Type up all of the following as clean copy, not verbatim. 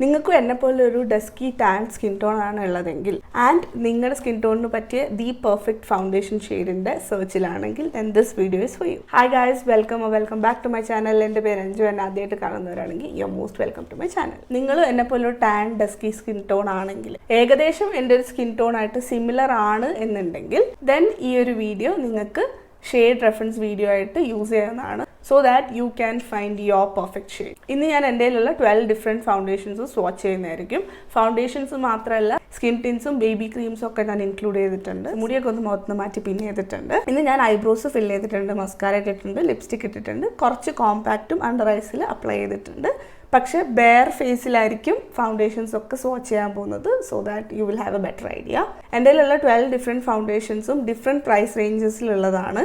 നിങ്ങൾക്കും എന്നെപ്പോലെ ഒരു ഡസ്കി ടാൻ സ്കിൻ ടോൺ ആണ് ഉള്ളതെങ്കിൽ ആൻഡ് നിങ്ങളുടെ സ്കിൻ ടോണിന് പറ്റിയ ദി പെർഫെക്റ്റ് ഫൗണ്ടേഷൻ ഷെയ്ഡിൻ്റെ സെർച്ചിലാണെങ്കിൽ then this video is for you. Hi guys, welcome back to my channel. എൻ്റെ പേര് അഞ്ജു. എന്നെ ആദ്യമായിട്ട് കാണുന്നവരാണെങ്കിൽ you are most welcome to my channel. നിങ്ങൾ എന്നെപ്പോലെ ഒരു ടാൻ ഡസ്കി സ്കിൻ ടോൺ ആണെങ്കിൽ, ഏകദേശം എൻ്റെ ഒരു സ്കിൻ ടോൺ ആയിട്ട് സിമിലർ ആണ് എന്നുണ്ടെങ്കിൽ ദെൻ ഈ ഒരു വീഡിയോ നിങ്ങൾക്ക് ഷെയ്ഡ് റെഫറൻസ് വീഡിയോ ആയിട്ട് യൂസ് ചെയ്യാവുന്നതാണ്. So that you can find your perfect shade. ഇന്ന് ഞാൻ എൻ്റെ കയ്യിലുള്ള 12 ഡിഫറെൻറ്റ് ഫൗണ്ടേഷൻസ് സ്വാച്ച് ചെയ്യുന്നതായിരിക്കും. ഫൗണ്ടേഷൻസ് മാത്രമല്ല, സ്കിൻ ടിൻസും ബേബി ക്രീംസും ഒക്കെ ഞാൻ ഇൻക്ലൂഡ് ചെയ്തിട്ടുണ്ട്. മുടിയൊക്കെ ഒന്ന് മുഖത്ത് മാറ്റി പിൻ ചെയ്തിട്ടുണ്ട്. ഇന്ന് ഞാൻ ഐബ്രോസ് ഫിൽ ചെയ്തിട്ടുണ്ട്, മസ്കാര ഇട്ടിട്ടുണ്ട്, ലിപ്സ്റ്റിക് ഇട്ടിട്ടുണ്ട്, കുറച്ച് കോമ്പാക്റ്റും അണ്ടർ ഐസിൽ അപ്ലൈ ചെയ്തിട്ടുണ്ട്. പക്ഷേ ബെയർ ഫേസിലായിരിക്കും ഫൗണ്ടേഷൻസ് ഒക്കെ സ്വാച്ച് ചെയ്യാൻ പോകുന്നത്. So that you will have a better idea. എൻ്റെ കയ്യിലുള്ള 12 ഡിഫറെൻറ്റ് ഫൗണ്ടേഷൻസും ഡിഫറെൻറ്റ് പ്രൈസ് റേഞ്ചസിലുള്ളതാണ്.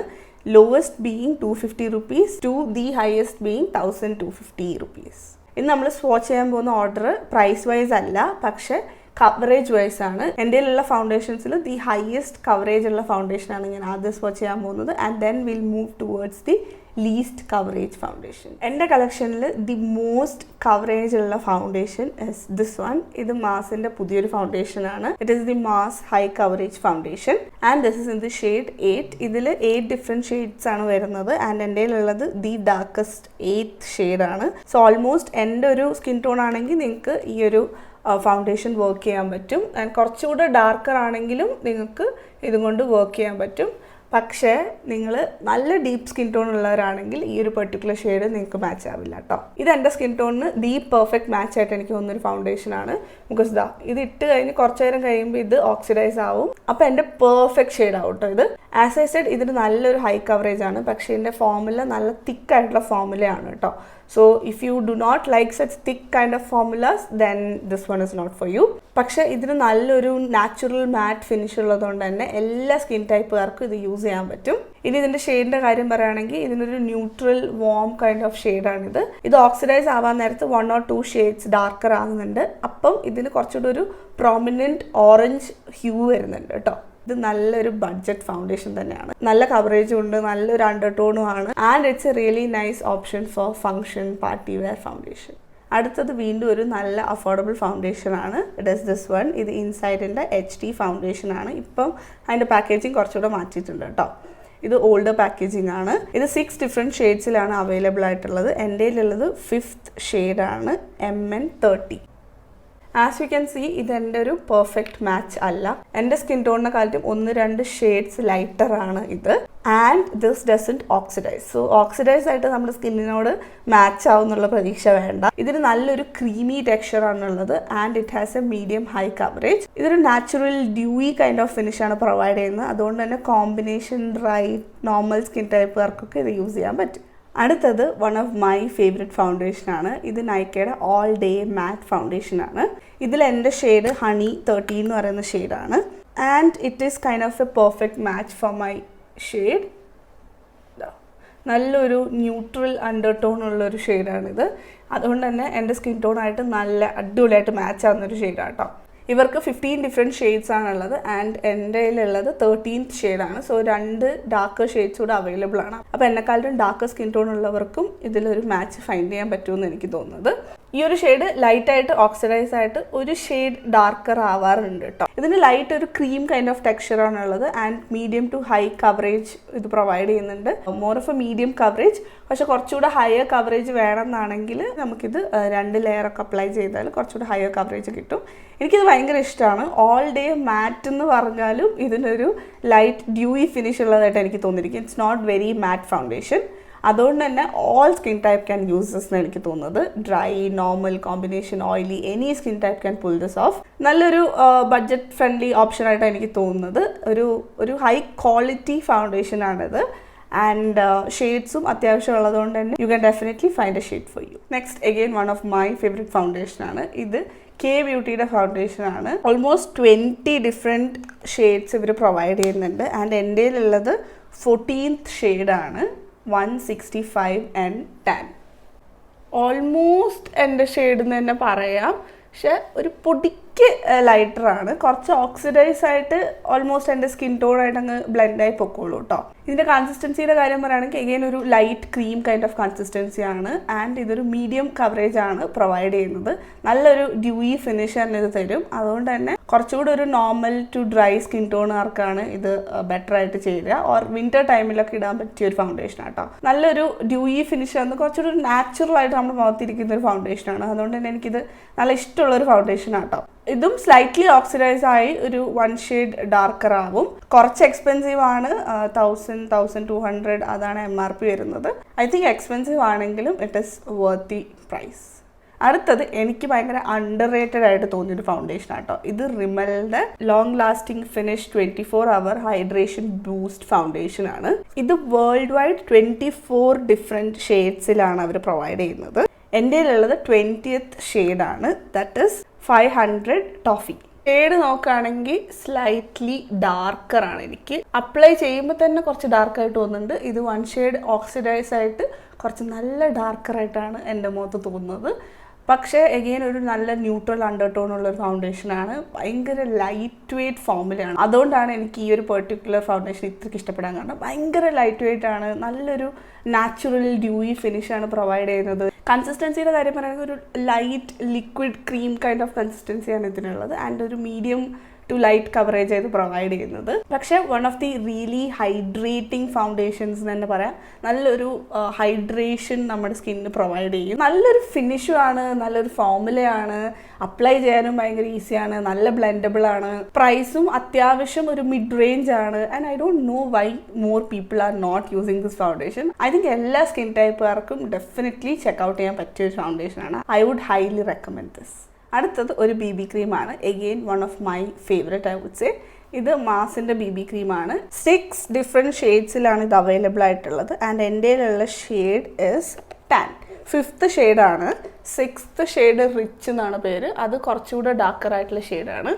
Lowest being 250 rupees to the highest being 1250 rupees. ഇന്ന് നമ്മൾ സ്വാച്ച് ചെയ്യാൻ പോകുന്ന ഓർഡർ പ്രൈസ് വൈസ് അല്ല, പക്ഷേ കവറേജ് വൈസ് ആണ്. എൻ്റെ കയ്യിലുള്ള ഫൗണ്ടേഷൻസിൽ ദി ഹയസ്റ്റ് കവറേജ് ഉള്ള ഫൗണ്ടേഷനാണ് ഞാൻ ആദ്യം സ്വാച്ച് ചെയ്യാൻ പോകുന്നത്. And then will move towards the least coverage foundation. എൻ്റെ കളക്ഷനിൽ ദി മോസ്റ്റ് കവറേജ് ഉള്ള ഫൗണ്ടേഷൻ ഇസ് ദിസ് വൺ. ഇത് മാസിൻ്റെ പുതിയൊരു ഫൗണ്ടേഷനാണ്. It is the Mars high coverage foundation and this is in the shade 8. ഇതിൽ 8 ഡിഫറെൻറ്റ് ഷെയ്ഡ്സ് ആണ് വരുന്നത്. ആൻഡ് എൻ്റെ കയ്യിലുള്ളത് ദി ഡാർക്കസ്റ്റ് 8th ഷെയ്ഡാണ്. സോ ഓൾമോസ്റ്റ് എൻ്റെ ഒരു സ്കിൻ ടോൺ ആണെങ്കിൽ നിങ്ങൾക്ക് ഈ ഒരു ഫൗണ്ടേഷൻ വർക്ക് ചെയ്യാൻ പറ്റും. ആൻഡ് കുറച്ചുകൂടെ ഡാർക്കർ ആണെങ്കിലും നിങ്ങൾക്ക് ഇതും കൊണ്ട് വർക്ക് ചെയ്യാൻ പറ്റും. പക്ഷേ നിങ്ങൾ നല്ല ഡീപ്പ് സ്കിൻ ടോൺ ഉള്ളവരാണെങ്കിൽ ഈ ഒരു പെർട്ടിക്കുലർ ഷെയ്ഡ് നിങ്ങൾക്ക് മാച്ച് ആവില്ല കേട്ടോ. ഇത് എൻ്റെ സ്കിൻ ടോണിന് ദി പെർഫെക്റ്റ് മാച്ച് ആയിട്ട് എനിക്ക് തോന്നുന്നൊരു ഫൗണ്ടേഷനാണ്. ബിക്കോസ് ഇത് ഇട്ട് കഴിഞ്ഞ് കുറച്ച് നേരം കഴിയുമ്പോൾ ഇത് ഓക്സിഡൈസ് ആവും. അപ്പോൾ എൻ്റെ പെർഫെക്റ്റ് ഷെയ്ഡ് ആവും കേട്ടോ ഇത്. ആസ് ഐ സെഡ്, ഇതിന് നല്ലൊരു ഹൈ കവറേജ് ആണ്. പക്ഷേ ഇതിൻ്റെ ഫോമുല നല്ല തിക്കായിട്ടുള്ള ഫോമുലയാണ് കേട്ടോ. So if you do not like such thick kind of formulas then this one is not for you. പക്ഷേ ഇതിന് നല്ലൊരു നാച്ചുറൽ മാറ്റ് ഫിനിഷ് ഉള്ളതുകൊണ്ട് തന്നെ എല്ലാ സ്കിൻ ടൈപ്പുകാർക്കും ഇത് യൂസ് ചെയ്യാൻ പറ്റും. ഇനി ഇതിൻ്റെ ഷെയ്ഡിൻ്റെ കാര്യം പറയുകയാണെങ്കിൽ ഇതിനൊരു ന്യൂട്രൽ വാം കൈൻഡ് ഓഫ് ഷെയ്ഡാണിത്. ഇത് ഓക്സിഡൈസ് ആവാൻ നേരത്ത് 1 or 2 ഷെയ്ഡ്സ് ഡാർക്കർ ആകുന്നുണ്ട്. അപ്പം ഇതിന് കുറച്ചുകൂടി ഒരു പ്രോമിനൻറ്റ് ഓറഞ്ച് ഹ്യൂ വരുന്നുണ്ട് കേട്ടോ. ഇത് നല്ലൊരു ബഡ്ജറ്റ് ഫൗണ്ടേഷൻ തന്നെയാണ്. നല്ല കവറേജും ഉണ്ട്, നല്ലൊരു അണ്ടർടോണും ആണ്. And it's a really nice option for function party wear foundation. അടുത്തത് വീണ്ടും ഒരു നല്ല അഫോർഡബിൾ ഫൗണ്ടേഷൻ ആണ്. It is this one. ഇത് ഇൻസൈഡിൻ്റെ HD ഫൗണ്ടേഷൻ ആണ്. ഇപ്പം അതിൻ്റെ പാക്കേജിങ് കുറച്ചുകൂടെ മാറ്റിയിട്ടുണ്ട് കേട്ടോ. ഇത് ഓൾഡർ പാക്കേജിംഗ് ആണ്. ഇത് 6 ഡിഫറെൻറ്റ് ഷെയ്ഡ്സിലാണ് അവൈലബിൾ ആയിട്ടുള്ളത്. എൻ്റെ കയ്യിലുള്ളത് 5th ഷെയ്ഡാണ്, MN30. As you can see, ഇതെൻ്റെ ഒരു പെർഫെക്റ്റ് മാച്ച് അല്ല. എൻ്റെ സ്കിൻ ടോണിനെ കാലത്തും 1-2 ഷെയ്ഡ്സ് ലൈറ്റർ ആണ് ഇത്. And this doesn't oxidise. So oxidise ആയിട്ട് നമ്മുടെ സ്കിന്നിനോട് മാച്ച് ആവും എന്നുള്ള പ്രതീക്ഷ വേണ്ട. ഇതിന് നല്ലൊരു ക്രീമി ടെക്സ്ചർ ആണുള്ളത്. And it has a medium high coverage. ഇതൊരു natural dewy kind of finish ആണ് പ്രൊവൈഡ് ചെയ്യുന്നത്. അതുകൊണ്ട് തന്നെ കോമ്പിനേഷൻ ഡ്രൈ നോർമൽ സ്കിൻ ടൈപ്പുകാർക്കൊക്കെ ഇത് യൂസ് ചെയ്യാൻ പറ്റും. അടുത്തത് വൺ ഓഫ് മൈ ഫേവറേറ്റ് ഫൗണ്ടേഷനാണ്. ഇത് നൈക്കയുടെ ഓൾ ഡേ മാറ്റ് ഫൗണ്ടേഷനാണ്. ഇതിൽ എൻ്റെ ഷെയ്ഡ് ഹണി 13 എന്ന് പറയുന്ന ഷെയ്ഡാണ്. And it is kind of A perfect match for my shade. നല്ലൊരു ന്യൂട്രൽ അണ്ടർടോൺ ഉള്ളൊരു ഷെയ്ഡാണിത്. അതുകൊണ്ട് തന്നെ എൻ്റെ സ്കിൻ ടോണായിട്ട് നല്ല അടിപൊളിയായിട്ട് മാച്ച് ആവുന്നൊരു ഷെയ്ഡാണ് കേട്ടോ. ഇവർക്ക് 15 ഡിഫറെൻറ്റ് ഷെയ്ഡ്സ് ആണുള്ളത്. ആൻഡ് എൻ്റെ കയ്യിലുള്ളത് 13th ഷെയ്ഡാണ്. സോ 2 ഡാർക്കർ ഷെയ്ഡ്സ് കൂടെ അവൈലബിൾ ആണ്. അപ്പോൾ എന്നെക്കാളും ഡാർക്കർ സ്കിൻ ടോൺ ഉള്ളവർക്കും ഇതിലൊരു മാച്ച് ഫൈൻഡ് ചെയ്യാൻ പറ്റുമെന്ന് എനിക്ക് തോന്നുന്നത്. ഈ ഒരു ഷെയ്ഡ് ലൈറ്റായിട്ട് ഓക്സിഡൈസ് ആയിട്ട് ഒരു ഷെയ്ഡ് ഡാർക്കർ ആവാറുണ്ട് കേട്ടോ. ഇതിന് ലൈറ്റ് ഒരു ക്രീം കൈൻഡ് ഓഫ് ടെക്സ്ചറാണുള്ളത്. And medium to high coverage ഇത് പ്രൊവൈഡ് ചെയ്യുന്നുണ്ട്. More of a medium coverage. പക്ഷെ കുറച്ചുകൂടെ ഹയർ കവറേജ് വേണമെന്നാണെങ്കിൽ നമുക്കിത് 2 ലെയറൊക്കെ അപ്ലൈ ചെയ്താൽ കുറച്ചുകൂടെ ഹയർ കവറേജ് കിട്ടും. എനിക്കിത് ഭയങ്കര ഇഷ്ടമാണ്. ഓൾ ഡേ മാറ്റ് എന്ന് പറഞ്ഞാലും ഇതിനൊരു ലൈറ്റ് ഡ്യൂയി ഫിനിഷ് ഉള്ളതായിട്ട് എനിക്ക് തോന്നിയിരിക്കും. It's not very matte foundation. അതുകൊണ്ട് തന്നെ all skin type can use this എന്ന് എനിക്ക് തോന്നുന്നത്. Dry, normal, combination, oily, any skin type can pull this off. നല്ലൊരു ബഡ്ജറ്റ് ഫ്രണ്ട്ലി ഓപ്ഷനായിട്ടാണ് എനിക്ക് തോന്നുന്നത്. ഒരു ഹൈ ക്വാളിറ്റി ഫൗണ്ടേഷനാണിത്. ആൻഡ് ഷെയ്ഡ്സും അത്യാവശ്യം ഉള്ളതുകൊണ്ട് തന്നെ you can definitely find a shade for you. Next again one of my favourite ഫൗണ്ടേഷനാണ്. ഇത് K Beautyയുടെ ഫൗണ്ടേഷനാണ്. ഓൾമോസ്റ്റ് 20 ഡിഫറെൻറ്റ് ഷെയ്ഡ്സ് ഇവർ പ്രൊവൈഡ് ചെയ്യുന്നുണ്ട്. ആൻഡ് എൻ്റെ കയ്യിലുള്ളത് 14th ഷെയ്ഡാണ്, 165 and tan. ഓൾമോസ്റ്റ് എൻ്റെ ഷെയ്ഡ് എന്ന് തന്നെ പറയാം. പക്ഷെ ഒരു പൊടിക്ക് എനിക്ക് ലൈറ്ററാണ്, കുറച്ച് ഓക്സിഡൈസ് ആയിട്ട് ഓൾമോസ്റ്റ് എൻ്റെ സ്കിൻ ടോണായിട്ട് അങ്ങ് ബ്ലെൻഡായി പൊക്കോളൂ കേട്ടോ. ഇതിൻ്റെ കൺസിസ്റ്റൻസിയുടെ കാര്യം പറയുകയാണെങ്കിൽ എഗെയിൻ ഒരു ലൈറ്റ് ക്രീം കൈൻഡ് ഓഫ് കൺസിസ്റ്റൻസിയാണ് ആൻഡ് ഇതൊരു മീഡിയം കവറേജ് ആണ് പ്രൊവൈഡ് ചെയ്യുന്നത്. നല്ലൊരു ഡ്യൂയി ഫിനിഷ് തന്നെ ഇത് തരും. അതുകൊണ്ട് തന്നെ കുറച്ചുകൂടി ഒരു നോർമൽ ടു ഡ്രൈ സ്കിൻ ടോണുകാർക്കാണ് ഇത് ബെറ്റർ ആയിട്ട് ചെയ്യുക. ഓർ വിന്റർ ടൈമിലൊക്കെ ഇടാൻ പറ്റിയ ഒരു ഫൗണ്ടേഷൻ ആട്ടോ. നല്ലൊരു ഡ്യൂയി ഫിനിഷ് ആണ്, കുറച്ചുകൂടി ഒരു നാച്ചുറൽ ആയിട്ട് നമ്മുടെ മുഖത്തിരിക്കുന്ന ഒരു ഫൗണ്ടേഷനാണ്. അതുകൊണ്ട് തന്നെ എനിക്കിത് നല്ല ഇഷ്ടമുള്ള ഒരു ഫൗണ്ടേഷൻ ആട്ടോ. ഇതും സ്ലൈറ്റ്ലി ഓക്സിഡൈസ് ആയി ഒരു 1 ഷെയ്ഡ് ഡാർക്കർ ആവും. കുറച്ച് എക്സ്പെൻസീവ് ആണ്, 1200 അതാണ് MRP വരുന്നത്. ഐ തിങ്ക് എക്സ്പെൻസീവ് ആണെങ്കിലും ഇറ്റ് ഈസ് വർത്തി പ്രൈസ്. അടുത്തത് എനിക്ക് ഭയങ്കര അണ്ടർ റേറ്റഡ് ആയിട്ട് തോന്നിയൊരു ഫൗണ്ടേഷൻ ആട്ടോ. ഇത് റിമലിന്റെ long lasting finish 24 hour hydration boost foundation ആണ്. ഇത് വേൾഡ് വൈഡ് 24 ഡിഫറെന്റ് ഷെയ്ഡ്സിലാണ് അവർ പ്രൊവൈഡ് ചെയ്യുന്നത്. എൻ്റെ ഉള്ളത് 20th ഷെയ്ഡാണ്, ദാറ്റ് ഇസ് 500 ടോഫി. ഷെയ്ഡ് നോക്കുകയാണെങ്കിൽ സ്ലൈറ്റ്ലി ഡാർക്കർ ആണ്. എനിക്ക് അപ്ലൈ ചെയ്യുമ്പോൾ തന്നെ കുറച്ച് ഡാർക്കായിട്ട് തോന്നുന്നുണ്ട്. ഇത് 1 ഷെയ്ഡ് ഓക്സിഡൈസ് ആയിട്ട് കുറച്ച് നല്ല ഡാർക്കറായിട്ടാണ് എൻ്റെ മുഖത്ത് തോന്നുന്നത്. പക്ഷേ എഗെയിൻ ഒരു നല്ല ന്യൂട്രൽ അണ്ടർടോൺ ഉള്ള ഒരു ഫൗണ്ടേഷനാണ്. ഭയങ്കര ലൈറ്റ് വെയ്റ്റ് ഫോമിലാണ്. അതുകൊണ്ടാണ് എനിക്ക് ഈ ഒരു പെർട്ടിക്കുലർ ഫൗണ്ടേഷൻ ഇത്രയ്ക്ക് ഇഷ്ടപ്പെടാൻ കാരണം. ഭയങ്കര ലൈറ്റ് വെയ്റ്റ് ആണ്, നല്ലൊരു നാച്ചുറൽ ഡ്യൂയി ഫിനിഷാണ് പ്രൊവൈഡ് ചെയ്യുന്നത്. കൺസിസ്റ്റൻസിയുടെ കാര്യം പറയുകയാണെങ്കിൽ ഒരു light liquid cream kind of കൺസിസ്റ്റൻസിയാണ് ഇതിനുള്ളത് ആൻഡ് ഒരു മീഡിയം ടു ലൈറ്റ് കവറേജ് ആയിട്ട് പ്രൊവൈഡ് ചെയ്യുന്നത്. പക്ഷേ one of the really hydrating foundations എന്ന് തന്നെ പറയാം. നല്ലൊരു ഹൈഡ്രേഷൻ നമ്മുടെ സ്കിന്നിന് പ്രൊവൈഡ് ചെയ്യും. നല്ലൊരു ഫിനിഷും ആണ്, നല്ലൊരു ഫോമുലയാണ്, അപ്ലൈ ചെയ്യാനും ഭയങ്കര ഈസിയാണ്, നല്ല ബ്ലെൻഡബിൾ ആണ്. പ്രൈസും അത്യാവശ്യം ഒരു മിഡ് റേഞ്ച് ആണ്. And I don't know why more people are not using this foundation. I think എല്ലാ സ്കിൻ ടൈപ്പുകാർക്കും ഡെഫിനറ്റ്ലി ചെക്കൗട്ട് ചെയ്യാൻ പറ്റിയ ഒരു ഫൗണ്ടേഷനാണ്. I would highly recommend this. അടുത്തത് ഒരു BB ക്രീമാണ്. Again one of my favourite I would say. ഇത് മാസിൻ്റെ BB ക്രീമാണ്. 6 ഡിഫറെൻറ്റ് ഷെയ്ഡ്സിലാണ് ഇത് അവൈലബിൾ ആയിട്ടുള്ളത് ആൻഡ് എൻ്റെ ഉള്ള ഷെയ്ഡ് ഇസ് ടാൻ. 5th ഷെയ്ഡാണ്. 6th ഷെയ്ഡ് റിച്ച് എന്നാണ് പേര്. അത് കുറച്ചുകൂടെ ഡാർക്കർ ആയിട്ടുള്ള ഷെയ്ഡാണ്.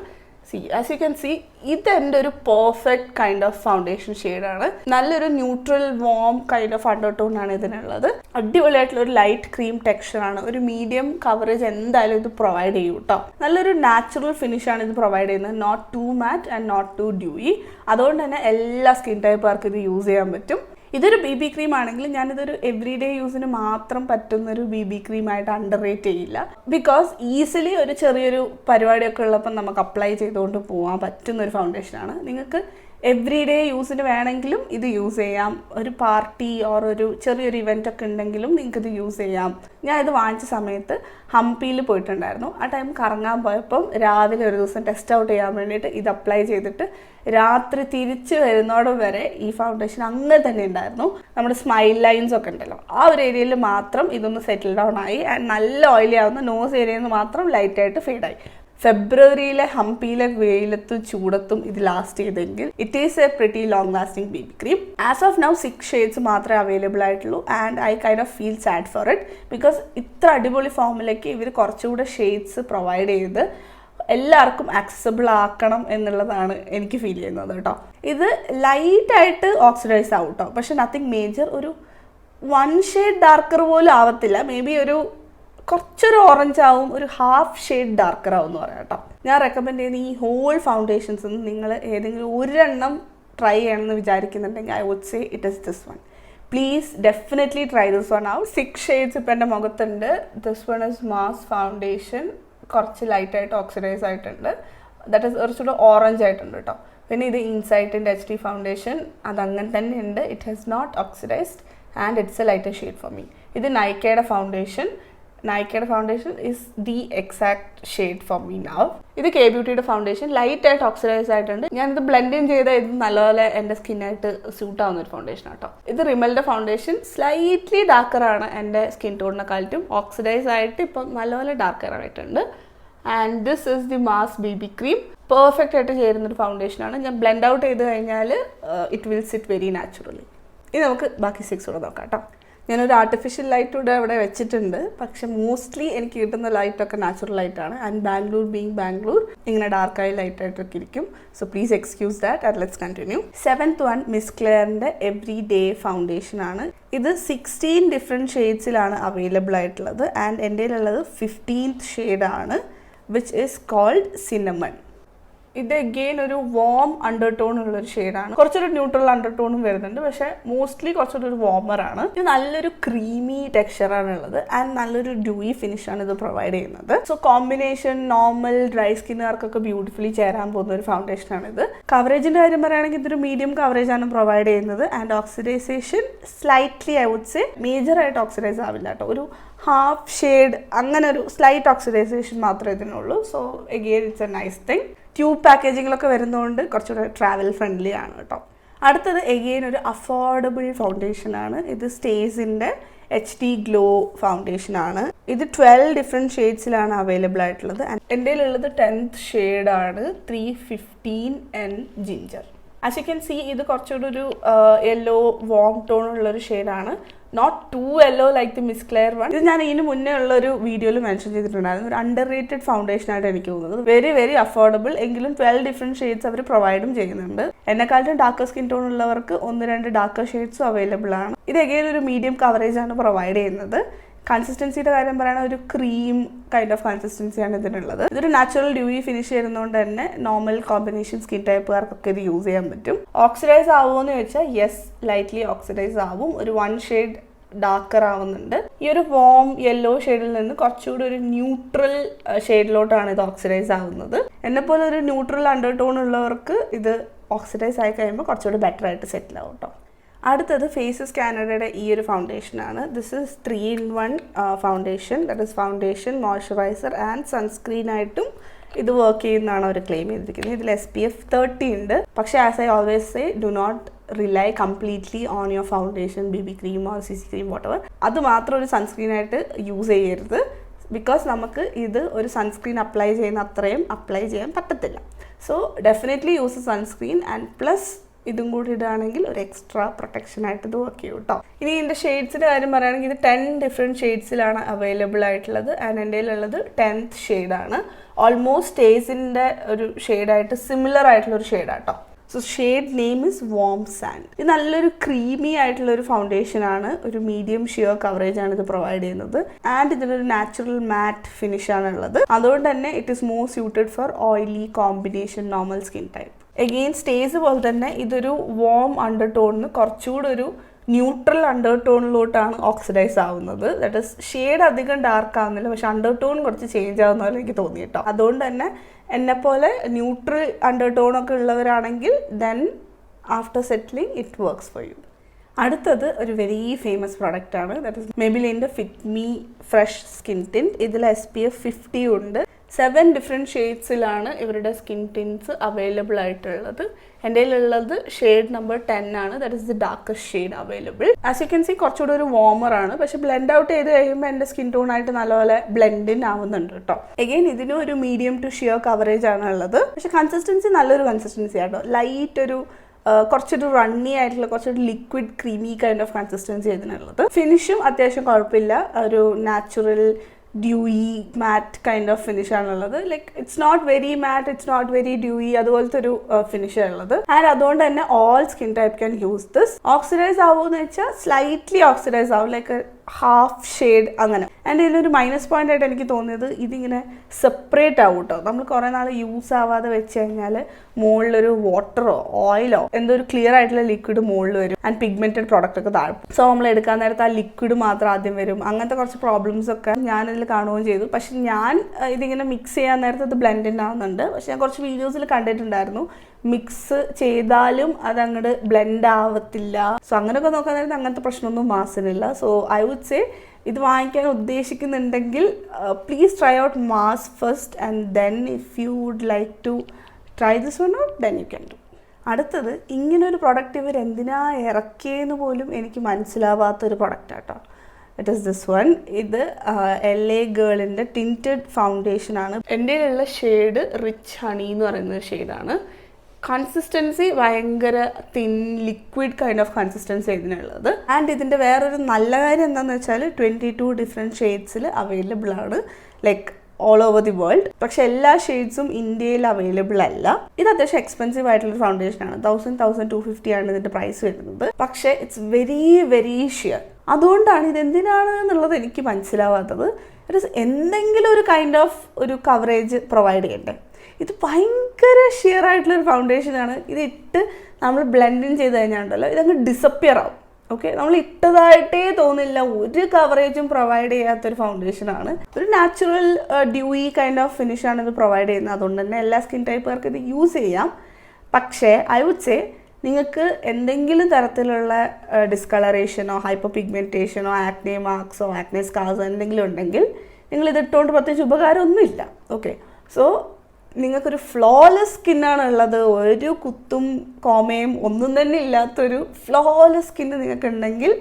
ആസ് യു ക്യാൻ സീ ഇതെൻ്റെ ഒരു പെർഫെക്റ്റ് കൈൻഡ് ഓഫ് ഫൗണ്ടേഷൻ ഷെയ്ഡാണ്. നല്ലൊരു neutral warm kind of undertone ആണ് ഇതിനുള്ളത്. അടിപൊളിയായിട്ടുള്ള ഒരു ലൈറ്റ് ക്രീം ടെക്സ്ചറാണ്. ഒരു മീഡിയം കവറേജ് എന്തായാലും ഇത് പ്രൊവൈഡ് ചെയ്യും കേട്ടോ. നല്ലൊരു നാച്ചുറൽ ഫിനിഷാണ് ഇത് പ്രൊവൈഡ് ചെയ്യുന്നത്. Not too matte and not too dewy. അതുകൊണ്ട് തന്നെ എല്ലാ സ്കിൻ ടൈപ്പുകാർക്കും ഇത് യൂസ് ചെയ്യാൻ പറ്റും. ഇതൊരു BB ക്രീം ആണെങ്കിൽ ഞാനിതൊരു എവറിഡേ യൂസിന് മാത്രം പറ്റുന്നൊരു BB ക്രീമായിട്ട് അണ്ടർ റേറ്റ് ചെയ്യില്ല. ബിക്കോസ് ഈസിലി ഒരു ചെറിയൊരു പരിപാടിയൊക്കെ ഉള്ളപ്പോൾ നമുക്ക് അപ്ലൈ ചെയ്തുകൊണ്ട് പോകാൻ പറ്റുന്നൊരു ഫൗണ്ടേഷനാണ്. നിങ്ങൾക്ക് എവറിഡേ യൂസിന് വേണമെങ്കിലും ഇത് യൂസ് ചെയ്യാം. ഒരു പാർട്ടി ഓർ ഒരു ചെറിയൊരു ഇവൻ്റ് ഒക്കെ ഉണ്ടെങ്കിലും നിങ്ങൾക്കിത് യൂസ് ചെയ്യാം. ഞാൻ ഇത് വാങ്ങിച്ച സമയത്ത് ഹംപിയിൽ പോയിട്ടുണ്ടായിരുന്നു. ആ ടൈം കറങ്ങാൻ പോയപ്പം രാവിലെ ഒരു ദിവസം ടെസ്റ്റ് ഔട്ട് ചെയ്യാൻ വേണ്ടിയിട്ട് ഇത് അപ്ലൈ ചെയ്തിട്ട് രാത്രി തിരിച്ച് വരുന്നോടം വരെ ഈ ഫൗണ്ടേഷൻ അങ്ങനെ തന്നെ ഉണ്ടായിരുന്നു. നമ്മുടെ സ്മൈൽ ലൈൻസ് ഒക്കെ ഉണ്ടല്ലോ, ആ ഒരു ഏരിയയിൽ മാത്രം ഇതൊന്ന് സെറ്റിൽ ഡൗൺ ആയി. ആൻഡ് നല്ല ഓയിലി ആവുന്ന നോസ് ഏരിയയിൽ നിന്ന് മാത്രം ലൈറ്റായിട്ട് ഫെയ്ഡായി. ഫെബ്രുവരിയിലെ ഹംപിയിലെ വെയിലത്തും ചൂടത്തും ഇത് ലാസ്റ്റ് ചെയ്തെങ്കിൽ it is A pretty long lasting BB cream. As of now 6 shades മാത്രമേ അവൈലബിൾ ആയിട്ടുള്ളൂ and I kind of feel sad for it. Because ഇത്ര അടിപൊളി ഫോമിലേക്ക് ഇവർ കുറച്ചുകൂടെ ഷെയ്ഡ്സ് പ്രൊവൈഡ് ചെയ്ത് എല്ലാവർക്കും ആക്സസിബിൾ ആക്കണം എന്നുള്ളതാണ് എനിക്ക് ഫീൽ ചെയ്യുന്നത് കേട്ടോ. ഇത് ലൈറ്റായിട്ട് ഓക്സിഡൈസ് ആവും കേട്ടോ, പക്ഷെ നത്തിങ് മേജർ. ഒരു 1 ഷെയ്ഡ് ഡാർക്കർ പോലും ആവത്തില്ല. മേ ബി ഒരു കുറച്ചൊരു ഓറഞ്ച് ആവും, ഒരു 1/2 ഷെയ്ഡ് ഡാർക്കർ ആവും എന്ന് പറയാം കേട്ടോ. ഞാൻ റെക്കമെൻഡ് ചെയ്യുന്ന ഈ ഹോൾ ഫൗണ്ടേഷൻസ് നിങ്ങൾ ഏതെങ്കിലും ഒരെണ്ണം ട്രൈ ചെയ്യണമെന്ന് വിചാരിക്കുന്നുണ്ടെങ്കിൽ I would say it is this one. Please definitely try this one out. 6 shades ഇപ്പം എൻ്റെ മുഖത്തുണ്ട്. This one is Mars foundation. കുറച്ച് ലൈറ്റായിട്ട് ഓക്സിഡൈസ് ആയിട്ടുണ്ട്. ദാറ്റ് ഇസ് കുറച്ചുകൂടെ ഓറഞ്ച് ആയിട്ടുണ്ട് കേട്ടോ. പിന്നെ ഇത് ഇൻസൈറ്റിൻ്റെ HD ഫൗണ്ടേഷൻ. അതങ്ങനെ തന്നെ ഉണ്ട്. It has not oxidised and it's a lighter shade for me. ഇത് നൈക്കയുടെ ഫൗണ്ടേഷൻ. നൈക്കയുടെ foundation is the exact shade for me now. ഇത് K ബ്യൂട്ടിയുടെ ഫൗണ്ടേഷൻ. ലൈറ്റായിട്ട് ഓക്സിഡൈസ് ആയിട്ടുണ്ട്. ഞാനിത് ബ്ലെൻഡിങ് ചെയ്ത ഇത് നല്ലപോലെ എൻ്റെ സ്കിന്നായിട്ട് സ്യൂട്ട് ആവുന്ന ഒരു ഫൗണ്ടേഷൻ ആട്ടോ. ഇത് റിമലിൻ്റെ ഫൗണ്ടേഷൻ. സ്ലൈറ്റ്ലി ഡാർക്കറാണ് എൻ്റെ സ്കിൻ ടോണിനെക്കാളും. ഓക്സിഡൈസ് ആയിട്ട് ഇപ്പം നല്ലപോലെ ഡാർക്കർ ആയിട്ടുണ്ട്. And this is the mass BB cream. Perfect ആയിട്ട് ചേരുന്നൊരു ഫൗണ്ടേഷനാണ്. ഞാൻ ബ്ലെൻഡ് ഔട്ട് ചെയ്ത് കഴിഞ്ഞാൽ it will sit very naturally. ഇനി നമുക്ക് ബാക്കി 6 കൂടെ നോക്കാം കേട്ടോ. ഞാനൊരു ആർട്ടിഫിഷ്യൽ ലൈറ്റ് കൂടെ അവിടെ വെച്ചിട്ടുണ്ട്. പക്ഷെ മോസ്റ്റ്ലി എനിക്ക് കിട്ടുന്ന ലൈറ്റൊക്കെ നാച്ചുറൽ ലൈറ്റാണ്. ആൻഡ് ബാംഗ്ലൂർ ബീങ് ബാംഗ്ലൂർ ഇങ്ങനെ ഡാർക്കായി ലൈറ്റായിട്ടൊക്കെ ഇരിക്കും. So please excuse that and let's continue. 7th one miss ക്ലെയറിൻ്റെ എവറി ഡേ ഫൗണ്ടേഷൻ ആണ്. ഇത് 16 ഡിഫറെൻറ്റ് ഷെയ്ഡ്സിലാണ് അവൈലബിൾ ആയിട്ടുള്ളത് ആൻഡ് എൻ്റെ ഉള്ളത് 15th ഷെയ്ഡാണ്. which is called Cinnamon. ഇത് അഗെയിൻ ഒരു വാം അണ്ടർടോൺ ഉള്ളൊരു ഷെയ്ഡാണ്. കുറച്ചൊരു ന്യൂട്രൽ അണ്ടർടോണും വരുന്നുണ്ട്, പക്ഷെ മോസ്റ്റ്ലി കുറച്ചൊരു ഒരു വാമറാണ്. ഇത് നല്ലൊരു ക്രീമി ടെക്സ്ചറാണ് ഉള്ളത് ആൻഡ് നല്ലൊരു ഡ്യൂയി ഫിനിഷാണ് ഇത് പ്രൊവൈഡ് ചെയ്യുന്നത്. സോ കോമ്പിനേഷൻ നോർമൽ ഡ്രൈ സ്കിന്നുകാർക്കൊക്കെ ബ്യൂട്ടിഫുള്ളി ചേരാൻ പോകുന്ന ഒരു ഫൗണ്ടേഷനാണ് ഇത്. കവറേജിന്റെ കാര്യം പറയുകയാണെങ്കിൽ ഇതൊരു മീഡിയം കവറേജ് ആണ് പ്രൊവൈഡ് ചെയ്യുന്നത് and oxidation slightly I would say മേജറായിട്ട് ഓക്സിഡൈസ് ആവില്ല കേട്ടോ. ഒരു ഹാഫ് ഷെയ്ഡ് അങ്ങനെ ഒരു സ്ലൈറ്റ് ഓക്സിഡൈസേഷൻ മാത്രമേ ഇതിനുള്ളൂ. So again it's a nice thing. Tube പാക്കേജിങ്ങിലൊക്കെ വരുന്നതുകൊണ്ട് കുറച്ചുകൂടെ ട്രാവൽ ഫ്രണ്ട്ലി ആണ് കേട്ടോ. അടുത്തത് എഗെയിൻ ഒരു അഫോർഡബിൾ ഫൗണ്ടേഷനാണ്. ഇത് സ്റ്റേസിൻ്റെ HD ഗ്ലോ ഫൗണ്ടേഷനാണ്. ഇത് 12 ഡിഫറെൻറ്റ് ഷെയ്ഡ്സിലാണ് അവൈലബിൾ ആയിട്ടുള്ളത്. എൻ്റെ ഉള്ളത് 10th ഷെയ്ഡാണ് 315N ginger. As you can see ഇത് കുറച്ചുകൂടി ഒരു യെല്ലോ വാം ടോൺ ഉള്ളൊരു ഷെയ്ഡാണ്. Not too yellow like the Miss Claire one. ഇത് ഞാൻ ഇതിന് മുന്നേ ഉള്ളൊരു വീഡിയോയിൽ മെൻഷൻ ചെയ്തിട്ടുണ്ടായിരുന്നു. ഒരു അണ്ടർ റേറ്റഡ് ഫൗണ്ടേഷൻ ആയിട്ട് എനിക്ക് തോന്നുന്നത്. വെരി വെരി അഫോർഡബിൾ, എങ്കിലും 12 ഡിഫറെൻറ്റ് ഷെയ്ഡ്സ് അവർ പ്രൊവൈഡും ചെയ്യുന്നുണ്ട്. എന്നെക്കാളും ഡാർക്കർ സ്കിൻ ടോൺ ഉള്ളവർക്ക് 1-2 ഡാർക്കർ ഷെയ്ഡ്സും അവൈലബിൾ ആണ്. ഇത് അഗെയിൻ ഒരു മീഡിയം കവറേജ് ആണ് പ്രൊവൈഡ് ചെയ്യുന്നത്. കൺസിസ്റ്റൻസിയുടെ കാര്യം പറയുകയാണെങ്കിൽ ഒരു ക്രീം കൈൻഡ് ഓഫ് കൺസിസ്റ്റൻസിയാണ് ഇതിനുള്ളത്. ഇതൊരു നാച്ചുറൽ ഡ്യൂയി ഫിനിഷ് ചെയ്യുന്നതുകൊണ്ട് തന്നെ നോർമൽ കോമ്പിനേഷൻ സ്കിൻ ടൈപ്പുകാർക്കൊക്കെ ഇത് യൂസ് ചെയ്യാൻ പറ്റും. ഓക്സിഡൈസ് ആവുമോ എന്ന് ചോദിച്ചാൽ യെസ്, ലൈറ്റ്ലി ഓക്സിഡൈസ് ആവും. ഒരു 1 ഷെയ്ഡ് ഡാർക്കർ ആവുന്നുണ്ട്. ഈ ഒരു വാം യെല്ലോ ഷെയ്ഡിൽ നിന്ന് കുറച്ചുകൂടി ഒരു ന്യൂട്രൽ ഷെയ്ഡിലോട്ടാണ് ഇത് ഓക്സിഡൈസ് ആവുന്നത്. എന്നെപ്പോലെ ഒരു ന്യൂട്രൽ അണ്ടർടോൺ ഉള്ളവർക്ക് ഇത് ഓക്സിഡൈസ് ആയി കഴിയുമ്പോൾ കുറച്ചുകൂടി ബെറ്റർ ആയിട്ട് സെറ്റിൽ ആവും കേട്ടോ. അടുത്തത് ഫേസസ് കാനഡയുടെ ഈ ഒരു ഫൗണ്ടേഷനാണ്. This is 3-in-1 foundation. That is foundation, moisturiser and sunscreen ആയിട്ടും ഇത് വർക്ക് ചെയ്യുന്നതാണ് അവർ ക്ലെയിം ചെയ്തിരിക്കുന്നത്. ഇതിൽ SPF 30 ഉണ്ട്. പക്ഷേ as I always say, do not rely completely on your foundation, BB cream or CC cream whatever. അത് മാത്രം ഒരു സൺസ്ക്രീൻ ആയിട്ട് യൂസ് ചെയ്യരുത്. ബിക്കോസ് നമുക്ക് ഇത് ഒരു സൺസ്ക്രീൻ അപ്ലൈ ചെയ്യുന്ന അത്രയും അപ്ലൈ ചെയ്യാൻ പറ്റത്തില്ല. So definitely use sunscreen and plus ഇതും കൂടി ഇടുകയാണെങ്കിൽ ഒരു എക്സ്ട്രാ പ്രൊട്ടക്ഷൻ ആയിട്ട് ഇത് വർക്ക് ചെയ്യും കേട്ടോ. ഇനി ഇതിൻ്റെ ഷെയ്ഡ്സിൻ്റെ കാര്യം പറയുകയാണെങ്കിൽ ഇത് 10 ഡിഫറെൻറ്റ് ഷെയ്ഡ്സിലാണ് അവൈലബിൾ ആയിട്ടുള്ളത് ആൻഡ് എൻ്റെ ഉള്ളത് 10th ഷെയ്ഡാണ്. ഓൾമോസ്റ്റ് സ്റ്റേസിൻ്റെ ഒരു ഷെയ്ഡായിട്ട് സിമിലർ ആയിട്ടുള്ളൊരു ഷെയ്ഡാണ് കേട്ടോ. So shade name is warm sand. ഇത് നല്ലൊരു ക്രീമി ആയിട്ടുള്ളൊരു ഫൗണ്ടേഷനാണ്. ഒരു മീഡിയം ഷിയർ കവറേജ് ആണ് ഇത് പ്രൊവൈഡ് ചെയ്യുന്നത് ആൻഡ് ഇതിനൊരു നാച്ചുറൽ മാറ്റ് ഫിനിഷാണ് ഉള്ളത്. അതുകൊണ്ട് തന്നെ it is more suited for oily combination normal skin type. Again stays പോലെ തന്നെ ഇതൊരു വാം അണ്ടർടോണിന് കുറച്ചുകൂടി ഒരു ന്യൂട്രൽ അണ്ടർടോണിലോട്ടാണ് ഓക്സിഡൈസ് ആവുന്നത്. ദാറ്റ് ഈസ് ഷെയ്ഡ് അധികം ഡാർക്ക് ആവുന്നില്ല, പക്ഷെ അണ്ടർടോൺ കുറച്ച് ചേഞ്ച് ആവുന്ന പോലെ എനിക്ക് തോന്നി കേട്ടോ. അതുകൊണ്ട് തന്നെ എന്നെപ്പോലെ ന്യൂട്രൽ അണ്ടർടോണൊക്കെ ഉള്ളവരാണെങ്കിൽ then after settling it works for you. അടുത്തത് ഒരു വെരി ഫേമസ് പ്രോഡക്റ്റാണ്. ദാറ്റ് ഈസ് മെബിലിൻ്റെ fit me fresh skin tint. ഇതിൽ SPF 50 ഉണ്ട്. 7 ഡിഫറെൻറ്റ് ഷെയ്ഡ്സിലാണ് ഇവരുടെ സ്കിൻ ടിൻസ് അവൈലബിൾ ആയിട്ടുള്ളത്. എൻ്റെ ഉള്ളത് ഷെയ്ഡ് നമ്പർ 10 ആണ്. That is the darkest shade available. As you can see കുറച്ചുകൂടി ഒരു വാമറാണ്, പക്ഷെ ബ്ലെൻഡ് ഔട്ട് ചെയ്ത് കഴിയുമ്പോൾ എൻ്റെ സ്കിൻ ടോൺ ആയിട്ട് നല്ലപോലെ ബ്ലെൻഡിൻ ആവുന്നുണ്ട് കേട്ടോ. എഗെയിൻ ഇതിനും ഒരു മീഡിയം ടു ഷിയർ കവറേജ് ആണ് ഉള്ളത്. പക്ഷെ കൺസിസ്റ്റൻസി നല്ലൊരു കൺസിസ്റ്റൻസി ആട്ടോ. ലൈറ്റ് ഒരു കുറച്ചൊരു റണ്ണി ആയിട്ടുള്ള കുറച്ചൊരു liquid creamy kind of consistency ഇതിനുള്ളത്. ഫിനിഷും അത്യാവശ്യം കുഴപ്പമില്ല. ഒരു natural dewy matte kind of finish ആണുള്ളത്. Like it's not very matte, it's not very dewy, അതുപോലത്തെ ഒരു ഫിനിഷ് ഉള്ളത്. ആൻഡ് അതുകൊണ്ട് തന്നെ all skin type can use this. Oxidise ആവുമെന്ന് വെച്ചാൽ സ്ലൈറ്റ്ലി ഓക്സിഡൈസ് ആവും, ലൈക്ക് ഹാഫ് ഷെയ്ഡ് അങ്ങനെ. ആൻഡ് ഇതിനൊരു മൈനസ് പോയിന്റ് ആയിട്ട് എനിക്ക് തോന്നിയത് ഇതിങ്ങനെ സെപ്പറേറ്റ് ആവും കേട്ടോ. നമ്മൾ കുറേ നാൾ യൂസ് ആവാതെ വെച്ച് കഴിഞ്ഞാൽ മുകളിലൊരു വാട്ടറോ ഓയിലോ എന്തോ ഒരു ക്ലിയർ ആയിട്ടുള്ള ലിക്വിഡ് മുകളിൽ വരും ആൻഡ് പിഗ്മെന്റഡ് പ്രോഡക്റ്റ് ഒക്കെ താഴും. സോ നമ്മൾ എടുക്കാൻ നേരത്ത് ആ ലിക്വിഡ് മാത്രം ആദ്യം വരും. അങ്ങനത്തെ കുറച്ച് പ്രോബ്ലംസ് ഒക്കെ ഞാനിതിൽ കാണുകയും ചെയ്തു. പക്ഷെ ഞാൻ ഇതിങ്ങനെ മിക്സ് ചെയ്യാൻ നേരത്തെ ഇത് ബ്ലെൻഡ് ആവുന്നുണ്ട്. പക്ഷെ ഞാൻ കുറച്ച് വീഡിയോസിൽ കണ്ടിട്ടുണ്ടായിരുന്നു മിക്സ് ചെയ്താലും അതങ്ങോട്ട് ബ്ലെൻഡ് ആവത്തില്ല. സോ അങ്ങനെയൊക്കെ നോക്കാൻ നേരത്തെ അങ്ങനത്തെ പ്രശ്നമൊന്നും മാസിനില്ല. സോ ഐ വുഡ് സേ ഇത് വാങ്ങിക്കാൻ ഉദ്ദേശിക്കുന്നുണ്ടെങ്കിൽ please try out Mars first and then if you would like to try this one out then you can do. അടുത്തത് ഇങ്ങനൊരു പ്രൊഡക്റ്റ് ഇവർ എന്തിനാ ഇറക്കിയെന്ന് പോലും എനിക്ക് മനസ്സിലാവാത്തൊരു പ്രൊഡക്റ്റാട്ടോ. It is this one. ഇത് LA ഗേളിൻ്റെ ടിൻറ്റഡ് ഫൗണ്ടേഷനാണ്. എൻ്റെ ഉള്ള ഷെയ്ഡ് റിച്ച് ഹണി എന്ന് പറയുന്ന ഷെയ്ഡാണ്. കൺസിസ്റ്റൻസി ഭയങ്കര thin liquid kind of consistency ഇതിനുള്ളത്. ആൻഡ് ഇതിൻ്റെ വേറൊരു നല്ല കാര്യം എന്താണെന്ന് വെച്ചാൽ 22 ഡിഫറെൻറ്റ് ഷെയ്ഡ്സിൽ അവൈലബിൾ ആണ്, like all over the world. പക്ഷെ എല്ലാ ഷെയ്ഡ്സും ഇന്ത്യയിൽ അവൈലബിൾ അല്ല. ഇത് അത്യാവശ്യം എക്സ്പെൻസീവ് ആയിട്ടുള്ളൊരു ഫൗണ്ടേഷനാണ്. 1,250 ആണ് ഇതിൻ്റെ പ്രൈസ് വരുന്നത്. പക്ഷേ ഇറ്റ്സ് വെരി വെരി ഷിയർ. അതുകൊണ്ടാണ് ഇതെന്തിനാണ് എന്നുള്ളത് എനിക്ക് മനസ്സിലാവാത്തത്. എന്തെങ്കിലും ഒരു കൈൻഡ് ഓഫ് ഒരു കവറേജ് പ്രൊവൈഡ് ചെയ്യണ്ടേ. ഇത് ഭയങ്കര ഷിയർ ആയിട്ടുള്ളൊരു ഫൗണ്ടേഷനാണ്. ഇത് ഇട്ട് നമ്മൾ ബ്ലെൻഡിങ് ചെയ്ത് കഴിഞ്ഞാൽ ഇതങ്ങ് ഡിസപ്പിയർ ആവും. ഓക്കെ, നമ്മൾ ഇട്ടതായിട്ടേ തോന്നില്ല, ഒരു കവറേജും പ്രൊവൈഡ് ചെയ്യാത്തൊരു ഫൗണ്ടേഷനാണ്. ഒരു നാച്ചുറൽ ഡ്യൂയി കൈൻഡ് ഓഫ് ഫിനിഷാണ് ഇത് പ്രൊവൈഡ് ചെയ്യുന്നത്. അതുകൊണ്ട് തന്നെ എല്ലാ സ്കിൻ ടൈപ്പുകാർക്ക് ഇത് യൂസ് ചെയ്യാം. പക്ഷേ ഐ വുഡ് സേ നിങ്ങൾക്ക് എന്തെങ്കിലും തരത്തിലുള്ള ഡിസ്കളറേഷനോ ഹൈപ്പർ പിഗ്മെൻറ്റേഷനോ ആക്നെ മാർക്സോ ആക്നെ സ്കാർസോ എന്തെങ്കിലും ഉണ്ടെങ്കിൽ നിങ്ങൾ ഇതിട്ടുകൊണ്ട് പ്രത്യേകിച്ച് ഉപകാരമൊന്നുമില്ല. ഓക്കെ, സോ നിങ്ങൾക്കൊരു ഫ്ലോലെസ് സ്കിന്നാണ് ഉള്ളത്, ഒരു കുത്തും കോമയും ഒന്നും തന്നെ ഇല്ലാത്തൊരു ഫ്ലോലെസ് സ്കിന്ന് നിങ്ങൾക്കുണ്ടെങ്കിൽ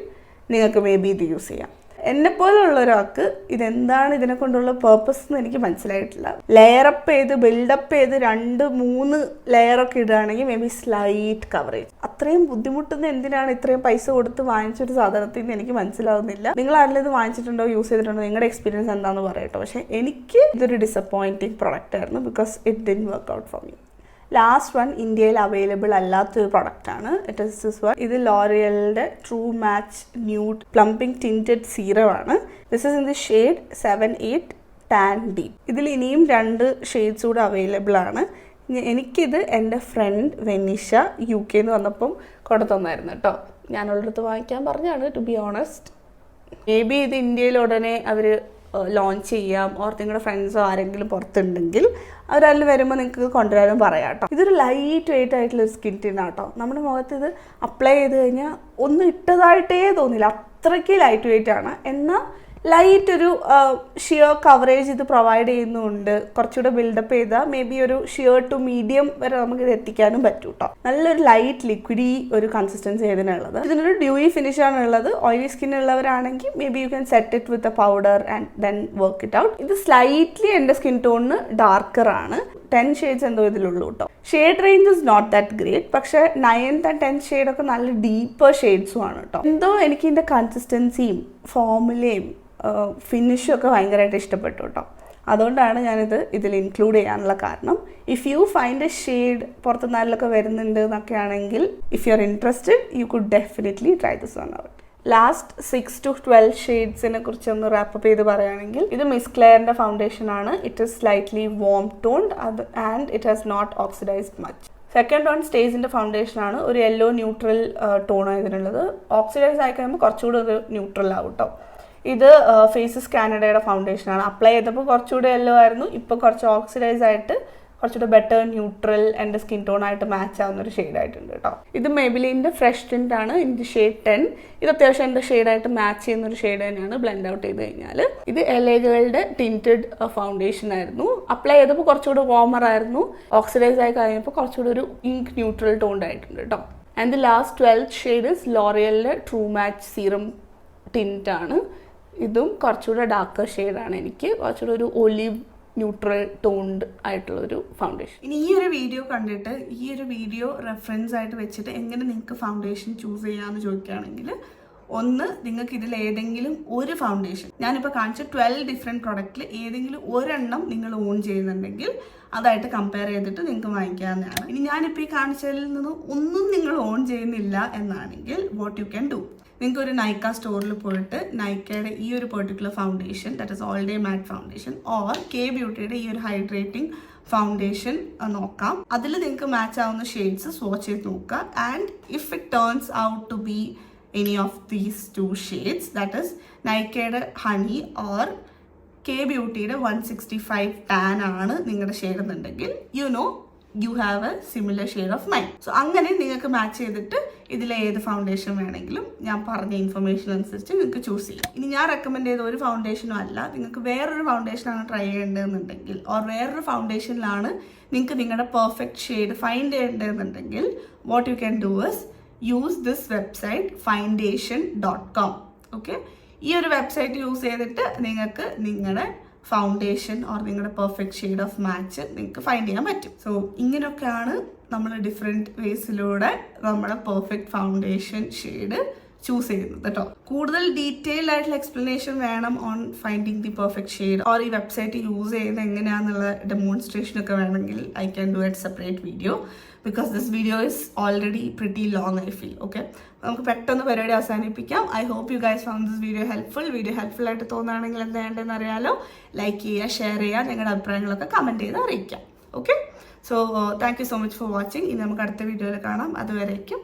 നിങ്ങൾക്ക് മേ ബി ഇത് യൂസ് ചെയ്യാം. എന്നെപ്പോലുള്ള ഒരാൾക്ക് ഇതെന്താണ് ഇതിനെ കൊണ്ടുള്ള പേർപ്പസ് എന്ന് എനിക്ക് മനസ്സിലായിട്ടില്ല. ലെയറപ്പ് ചെയ്ത് ബിൽഡപ്പ് ചെയ്ത് 2-3 ലെയറൊക്കെ ഇടുകയാണെങ്കിൽ മേ ബി സ്ലൈറ്റ് കവറേജ്. അത്രയും ബുദ്ധിമുട്ടുന്ന എന്തിനാണ് ഇത്രയും പൈസ കൊടുത്ത് വാങ്ങിച്ചൊരു സാധനത്തിൽ നിന്ന് എനിക്ക് മനസ്സിലാവുന്നില്ല. നിങ്ങൾ ആരെങ്കിലും ഇത് വാങ്ങിച്ചിട്ടുണ്ടോ, യൂസ് ചെയ്തിട്ടുണ്ടോ, നിങ്ങളുടെ എക്സ്പീരിയൻസ് എന്താണെന്ന് പറയട്ടോ. പക്ഷേ എനിക്ക് ഇതൊരു ഡിസപ്പോയിൻറ്റിങ് പ്രൊഡക്റ്റ് ആയിരുന്നു, because it didn't work out for me. Last one ഇന്ത്യയിൽ അവൈലബിൾ അല്ലാത്തൊരു പ്രൊഡക്റ്റാണ്. It is this one. ഇത് ലോറിയലിൻ്റെ true match nude plumping tinted സീറമാണ്. This is in the shade 78 tan deep. ഇതിൽ ഇനിയും 2 ഷെയ്ഡ്സ് കൂടെ അവൈലബിൾ ആണ്. എനിക്കിത് എൻ്റെ ഫ്രണ്ട് വെനിഷ UK എന്ന് വന്നപ്പം കൊടുത്തന്നായിരുന്നു കേട്ടോ. ഞാനുള്ള അടുത്ത് വാങ്ങിക്കാൻ പറഞ്ഞാണ്, to be honest. May be ഇത് ഇന്ത്യയിൽ ഉടനെ അവർ ലോഞ്ച് ചെയ്യാം. ഓർ നിങ്ങളുടെ ഫ്രണ്ട്സോ ആരെങ്കിലും പുറത്തുണ്ടെങ്കിൽ അവരതിൽ വരുമ്പോൾ നിങ്ങൾക്ക് കൊണ്ടുവരാനും പറയാം കേട്ടോ. ഇതൊരു ലൈറ്റ് വെയിറ്റ് ആയിട്ടുള്ളൊരു സ്കിൻ ടിന്നാണ് കേട്ടോ. നമ്മുടെ മുഖത്ത് ഇത് അപ്ലൈ ചെയ്ത് കഴിഞ്ഞാൽ ഒന്നും ഇട്ടതായിട്ടേ തോന്നില്ല, അത്രയ്ക്ക് ലൈറ്റ് വെയിറ്റ് ആണ്. എന്നാൽ ലൈറ്റ് ഒരു ഷിയർ കവറേജ് ഇത് പ്രൊവൈഡ് ചെയ്യുന്നുണ്ട്. കുറച്ചുകൂടെ ബിൽഡപ്പ് ചെയ്താൽ മേ ബി ഒരു ഷിയർ ടു മീഡിയം വരെ നമുക്ക് ഇത് എത്തിക്കാനും പറ്റും കേട്ടോ. നല്ലൊരു ലൈറ്റ് ലിക്വിഡി ഒരു കൺസിസ്റ്റൻസി ഇതിനുള്ളത്. ഇതിനൊരു ഡ്യൂയി ഫിനിഷാണ് ഉള്ളത്. ഓയിലി സ്കിൻ ഉള്ളവരാണെങ്കിൽ may be you can set it with a powder and then work it out. ഇത് സ്ലൈറ്റ്ലി എൻ്റെ സ്കിൻ ടോണിന് ഡാർക്കർ ആണ്. 10 ഷെയ്ഡ്സ് എന്തോ ഇതിലുള്ളൂ കേട്ടോ. Shade range is not that great, പക്ഷേ 9th and 10th ഷെയ്ഡൊക്കെ നല്ല ഡീപ്പർ ഷെയ്ഡ്സും ആണ് കേട്ടോ. എന്തോ എനിക്ക് ഇതിൻ്റെ കൺസിസ്റ്റൻസിയും ഫോമുലയും ഫിനിഷും ഒക്കെ ഭയങ്കരമായിട്ട് ഇഷ്ടപ്പെട്ടു കേട്ടോ. അതുകൊണ്ടാണ് ഞാനിത് ഇതിൽ ഇൻക്ലൂഡ് ചെയ്യാനുള്ള കാരണം. If you find a shade പുറത്ത് നാലിലൊക്കെ വരുന്നുണ്ട് എന്നൊക്കെ ആണെങ്കിൽ, if you are interested you could definitely try this one out. Last 6 to 12 ഷെയ്ഡ്സിനെ കുറിച്ച് ഒന്ന് റാപ്പപ്പ് ചെയ്ത് പറയുകയാണെങ്കിൽ, ഇത് മിസ് ക്ലെയറിൻ്റെ ഫൗണ്ടേഷൻ ആണ്. It is slightly warm toned and it has not oxidised much. Second one സ്റ്റേജിൻ്റെ ഫൗണ്ടേഷൻ ആണ്. ഒരു യെല്ലോ ന്യൂട്രൽ ടോണാണ് ഇതിനുള്ളത്. ഓക്സിഡൈസ് ആയി കഴിയുമ്പോൾ കുറച്ചുകൂടി ഒരു ന്യൂട്രൽ ആവും കേട്ടോ. ഇത് ഫേസസ് കാനഡയുടെ ഫൗണ്ടേഷനാണ്. അപ്ലൈ ചെയ്തപ്പോൾ കുറച്ചുകൂടി യെല്ലോ ആയിരുന്നു, ഇപ്പോൾ കുറച്ച് ഓക്സിഡൈസ് ആയിട്ട് കുറച്ചുകൂടെ ബെറ്റർ ന്യൂട്രൽ എൻ്റെ സ്കിൻ ടോണായിട്ട് മാച്ച് ആവുന്ന ഒരു ഷെയ്ഡായിട്ടുണ്ട് കേട്ടോ. ഇത് മെബിലിൻ്റെ ഫ്രഷ് ടിൻ്റ് ആണ്. ഇതിൻ്റെ ഷെയ്ഡ് 10. ഇത് അത്യാവശ്യം എൻ്റെ ഷെയ്ഡായിട്ട് മാച്ച് ചെയ്യുന്ന ഒരു ഷെയ്ഡ് തന്നെയാണ് ബ്ലെൻഡ് ഔട്ട് ചെയ്ത് കഴിഞ്ഞാൽ. ഇത് എലേഗകളുടെ ടിൻറ്റഡ് ഫൗണ്ടേഷൻ ആയിരുന്നു. അപ്ലൈ ചെയ്തപ്പോൾ കുറച്ചുകൂടി വാർമർ ആയിരുന്നു. ഓക്സിഡൈസ് ആയി കഴിഞ്ഞപ്പോൾ കുറച്ചുകൂടി ഒരു ഇങ്ക് ന്യൂട്രൽ ടോൺഡ് ആയിട്ടുണ്ട് കേട്ടോ. And the last 12th shade is ലോറിയലിൻ്റെ ട്രൂ മാച്ച് സീറം ടിൻറ്റ് ആണ്. ഇതും കുറച്ചുകൂടെ ഡാർക്കർ ഷെയ്ഡാണ്. എനിക്ക് കുറച്ചുകൂടെ ഒരു ഒലിവ് ന്യൂട്രൽ ടോൺഡ് ആയിട്ടുള്ളൊരു ഫൗണ്ടേഷൻ. ഇനി ഈ ഒരു വീഡിയോ കണ്ടിട്ട് ഈ ഒരു വീഡിയോ റെഫറൻസ് ആയിട്ട് വെച്ചിട്ട് എങ്ങനെ നിങ്ങൾക്ക് ഫൗണ്ടേഷൻ ചൂസ് ചെയ്യാമെന്ന് ചോദിക്കുകയാണെങ്കിൽ, ഒന്ന്, നിങ്ങൾക്ക് ഇതിൽ ഏതെങ്കിലും ഒരു ഫൗണ്ടേഷൻ, ഞാനിപ്പോൾ കാണിച്ച 12 ഡിഫറെൻറ്റ് പ്രൊഡക്റ്റിൽ ഏതെങ്കിലും ഒരെണ്ണം നിങ്ങൾ ഓൺ ചെയ്യുന്നുണ്ടെങ്കിൽ അതായിട്ട് കമ്പയർ ചെയ്തിട്ട് നിങ്ങൾക്ക് വാങ്ങിക്കാവുന്നതാണ്. ഇനി ഞാനിപ്പോൾ ഈ കാണിച്ചതിൽ നിന്ന് ഒന്നും നിങ്ങൾ ഓൺ ചെയ്യുന്നില്ല എന്നാണെങ്കിൽ വാട്ട് യു ക്യാൻ ഡു, നിങ്ങൾക്ക് ഒരു നൈക്ക സ്റ്റോറിൽ പോയിട്ട് നൈക്കയുടെ ഈ ഒരു particular foundation, that is all day matte foundation, or K ബ്യൂട്ടിയുടെ ഈ ഒരു ഹൈഡ്രേറ്റിംഗ് ഫൗണ്ടേഷൻ നോക്കാം. അതിൽ നിങ്ങൾക്ക് മാച്ച് ആവുന്ന ഷെയ്ഡ്സ് സ്വോച്ച് ചെയ്ത് നോക്കുക. And if it turns out to be any of these 2 shades, that is നൈക്കയുടെ ഹണി ഓർ കെ ബ്യൂട്ടിയുടെ 165 ടാൻ ആണ് നിങ്ങളുടെ ഷെയ്ഡ് എന്നുണ്ടെങ്കിൽ, you have a similar shade of mine. So അങ്ങനെ നിങ്ങൾക്ക് മാച്ച് ചെയ്തിട്ട് ഇതിലെ ഏത് ഫൗണ്ടേഷൻ വേണമെങ്കിലും ഞാൻ പറഞ്ഞ ഇൻഫർമേഷൻ അനുസരിച്ച് നിങ്ങൾക്ക് ചൂസ് ചെയ്യാം. ഇനി ഞാൻ റെക്കമെൻഡ് ചെയ്ത ഒരു ഫൗണ്ടേഷനും അല്ല, നിങ്ങൾക്ക് വേറൊരു ഫൗണ്ടേഷനാണ് ട്രൈ ചെയ്യേണ്ടതെന്നുണ്ടെങ്കിൽ, ഓർ വേറൊരു ഫൗണ്ടേഷനിലാണ് നിങ്ങൾക്ക് നിങ്ങളുടെ പെർഫെക്റ്റ് ഷെയ്ഡ് ഫൈൻഡ് ചെയ്യേണ്ടതെന്നുണ്ടെങ്കിൽ, what you can do is use this website foundation.com. Okay, ഈ ഒരു വെബ്സൈറ്റ് യൂസ് ചെയ്തിട്ട് നിങ്ങൾക്ക് നിങ്ങളുടെ ഫൗണ്ടേഷൻ ഓർ നിങ്ങളുടെ പെർഫെക്റ്റ് ഷെയ്ഡ് ഓഫ് മാച്ച് നിങ്ങൾക്ക് ഫൈൻഡ് ചെയ്യാൻ പറ്റും. സോ ഇങ്ങനെയൊക്കെയാണ് നമ്മൾ ഡിഫറെൻറ്റ് വേസിലൂടെ നമ്മുടെ പെർഫെക്റ്റ് ഫൗണ്ടേഷൻ ഷെയ്ഡ് ചൂസ് ചെയ്യുന്നത് കേട്ടോ. കൂടുതൽ ഡീറ്റെയിൽഡ് ആയിട്ടുള്ള എക്സ്പ്ലനേഷൻ വേണം on finding the perfect shade or ഈ വെബ്സൈറ്റ് യൂസ് ചെയ്യുന്നത് എങ്ങനെയാണെന്നുള്ള ഡെമോൺസ്ട്രേഷൻ ഒക്കെ വേണമെങ്കിൽ I can do at separate video because this video is already pretty long I feel. Okay, നമുക്ക് പെട്ടെന്ന് പരിപാടി അവസാനിപ്പിക്കാം. I hope you guys found this video helpful ആയിട്ട് തോന്നുകയാണെങ്കിൽ എന്താ വേണ്ടതെന്ന് അറിയാലോ, ലൈക്ക് ചെയ്യുക, ഷെയർ ചെയ്യുക, നിങ്ങളുടെ അഭിപ്രായങ്ങളൊക്കെ കമൻറ്റ് ചെയ്ത് അറിയിക്കാം. Okay, so thank you so much for watching. ഇനി നമുക്ക് അടുത്ത വീഡിയോയിൽ കാണാം. അതുവരേക്കും